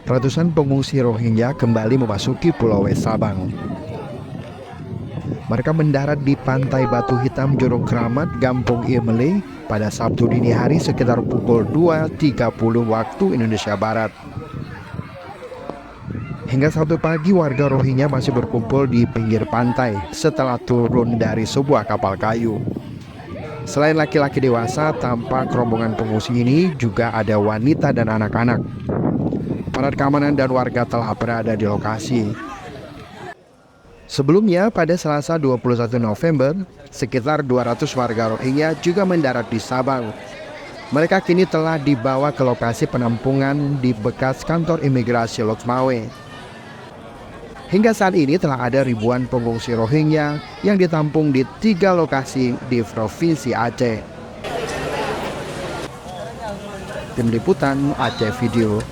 Ratusan pengungsi Rohingya kembali memasuki Pulau West Sabang. Mereka mendarat di pantai Batu Hitam Juruk Keramat, Gampong Imele pada Sabtu dini hari sekitar pukul 2.30 waktu Indonesia Barat. Hingga Sabtu pagi warga Rohingya masih berkumpul di pinggir pantai setelah turun dari sebuah kapal kayu. Selain laki-laki dewasa, tampak rombongan pengungsi ini juga ada wanita dan anak-anak. Aparat keamanan dan warga telah berada di lokasi. Sebelumnya pada Selasa 21 November, sekitar 200 warga Rohingya juga mendarat di Sabang. Mereka kini telah dibawa ke lokasi penampungan di bekas kantor imigrasi Lhokseumawe. Hingga saat ini telah ada ribuan pengungsi Rohingya yang ditampung di 3 lokasi di Provinsi Aceh. Tim Liputan Aceh Video.